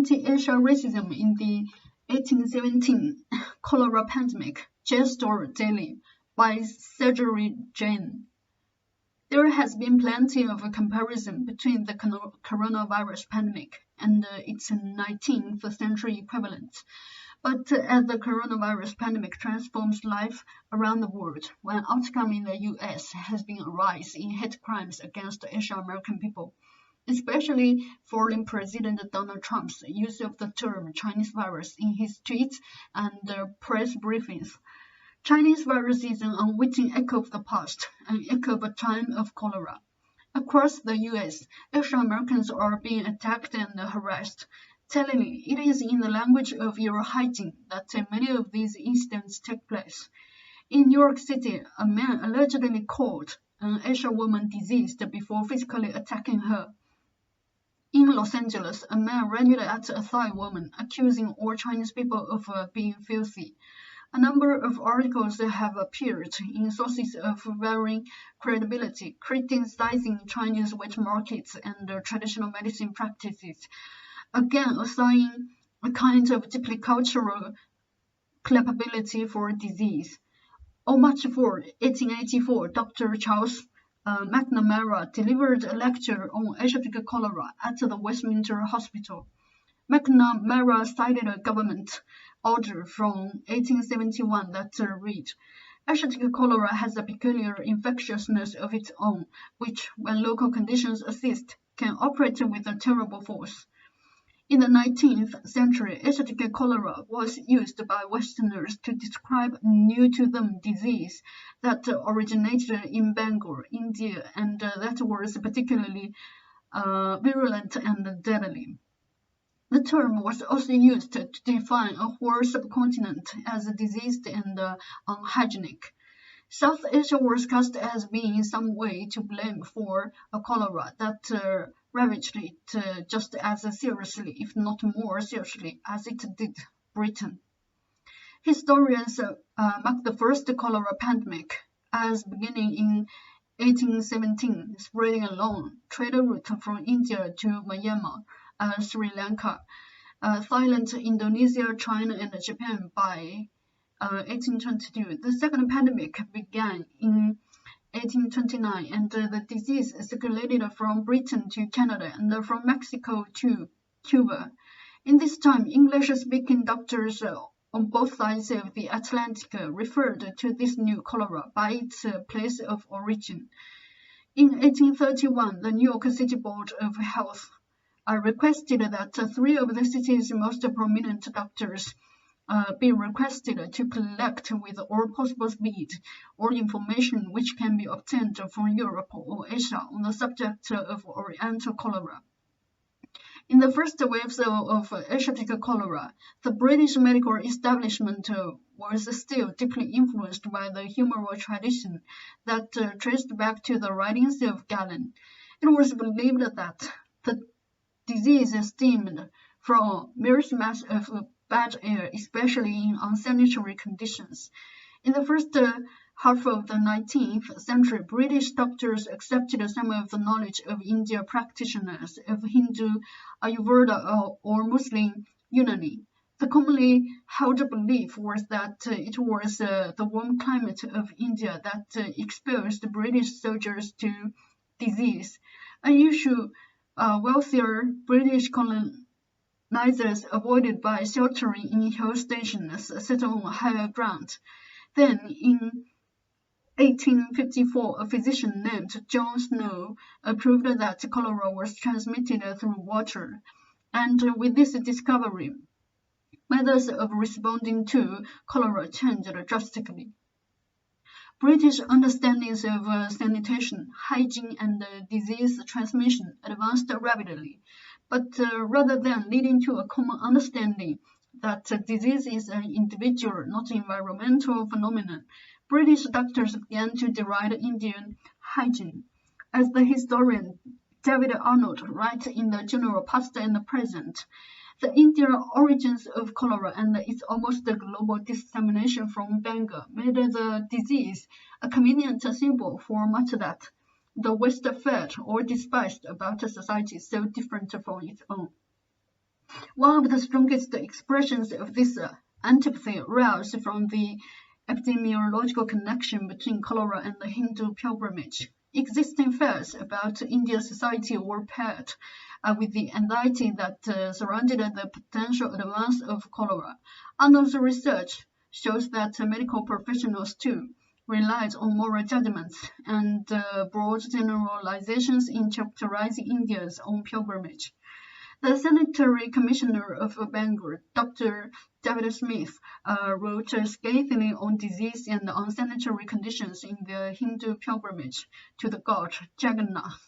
anti-Asian racism in the 1817 cholera pandemic, Jstor daily, by Sagaree, Jain. There has been plenty of a comparison between the coronavirus pandemic and its 19th century equivalent. But as the coronavirus pandemic transforms life around the world, one outcome in the US has been a rise in hate crimes against Asian American people, especially following President Donald Trump's use of the term Chinese virus in his tweets and press briefings. Chinese virus is an unwitting echo of the past, an echo of a time of cholera. Across the US, Asian Americans are being attacked and harassed. Tellingly, it is in the language of your hygiene that many of these incidents take place. In New York City, a man allegedly called an Asian woman diseased before physically attacking her. In Los Angeles, a man ranted at a Thai woman, accusing all Chinese people of being filthy. A number of articles have appeared in sources of varying credibility, criticizing Chinese wet markets and traditional medicine practices, again assigning a kind of deeply cultural culpability for disease. On March 4, 1884, Dr. Charles McNamara delivered a lecture on Asiatic cholera at the Westminster Hospital. McNamara cited a government order from 1871 that read, Asiatic cholera has a peculiar infectiousness of its own, which, when local conditions assist, can operate with a terrible force. In the 19th century, Asiatic cholera was used by Westerners to describe new-to-them disease that originated in Bengal, India, and that was particularly virulent and deadly. The term was also used to define a whole subcontinent as diseased and unhygienic. South Asia was cast as being in some way to blame for a cholera that ravaged it just as seriously, if not more seriously, as it did Britain. Historians mark the first cholera pandemic as beginning in 1817, spreading along trade route from India to Myanmar, Sri Lanka, Thailand, Indonesia, China, and Japan by 1822. The second pandemic began in 1829, and the disease circulated from Britain to Canada and from Mexico to Cuba. In this time, English-speaking doctors on both sides of the Atlantic referred to this new cholera by its place of origin. In 1831, the New York City Board of Health requested that 3 of the city's most prominent doctors be requested to collect with all possible speed all information which can be obtained from Europe or Asia on the subject of Oriental cholera. In the first waves of Asiatic cholera, the British medical establishment was still deeply influenced by the humoral tradition that traced back to the writings of Galen. It was believed that the disease stemmed from mere smells of bad air, especially in unsanitary conditions. In the first half of the 19th century, British doctors accepted some of the knowledge of Indian practitioners of Hindu Ayurveda or Muslim Unani. The commonly held belief was that it was the warm climate of India that exposed British soldiers to disease, an issue wealthier British colonizers avoided by sheltering in hill stations set on higher ground. Then, in 1854, a physician named John Snow proved that cholera was transmitted through water, and with this discovery, methods of responding to cholera changed drastically. British understandings of sanitation, hygiene, and disease transmission advanced rapidly, but rather than leading to a common understanding that disease is an individual, not environmental phenomenon, British doctors began to deride Indian hygiene. As the historian David Arnold writes in the journal Past and Present, the Indian origins of cholera and its almost global dissemination from Bengal made the disease a convenient symbol for much that the West felt or despised about a society so different from its own. One of the strongest expressions of this antipathy arose from the epidemiological connection between cholera and the Hindu pilgrimage. Existing fears about Indian society were paired with the anxiety that surrounded the potential advance of cholera. Arnold's research shows that medical professionals too relied on moral judgments and broad generalizations in characterizing India's own pilgrimage. The Sanitary Commissioner of Bengal, Dr. David Smith, wrote scathingly on disease and unsanitary conditions in the Hindu pilgrimage to the god Jagannath.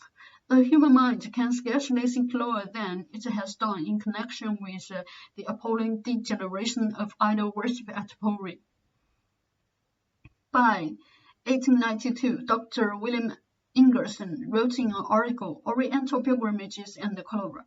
The human mind can scarcely think lower than it has done in connection with the appalling degeneration of idol worship at Puri. By 1892, Dr. William Ingerson wrote in an article, Oriental Pilgrimages and the Cholera.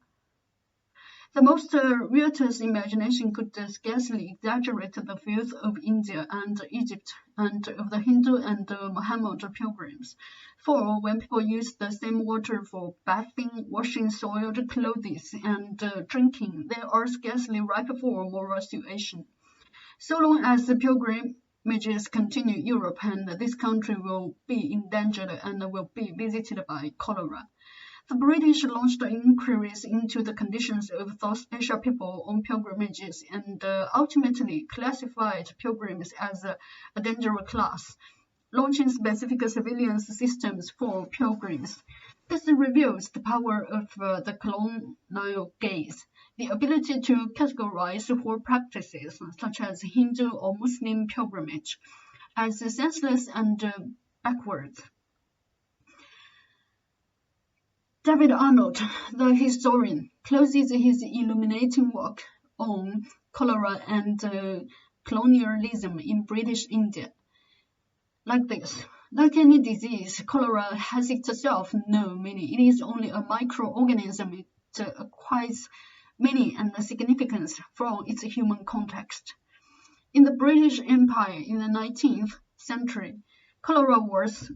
The most riotous imagination could scarcely exaggerate the filth of India and Egypt and of the Hindu and Mohammed pilgrims. For when people use the same water for bathing, washing soiled clothes, and drinking, they are scarcely ripe for moral suasion. So long as the pilgrimages continue, Europe and this country will be endangered and will be visited by cholera. The British launched inquiries into the conditions of South Asia people on pilgrimages and ultimately classified pilgrims as a dangerous class, launching specific surveillance systems for pilgrims. This reveals the power of the colonial gaze, the ability to categorize poor practices such as Hindu or Muslim pilgrimage as senseless and backward. David Arnold, the historian, closes his illuminating work on cholera and colonialism in British India like this. Like any disease, cholera has itself no meaning. It is only a microorganism. It acquires meaning and significance from its human context. In the British Empire in the 19th century, cholera was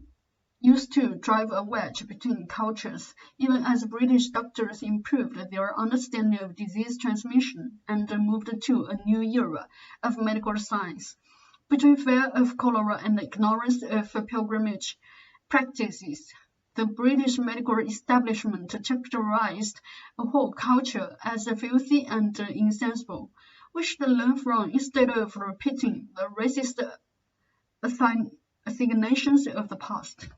used to drive a wedge between cultures, even as British doctors improved their understanding of disease transmission and moved to a new era of medical science. Between fear of cholera and ignorance of pilgrimage practices, the British medical establishment characterized a whole culture as filthy and insensible. We should learn from instead of repeating the racist assignations of the past.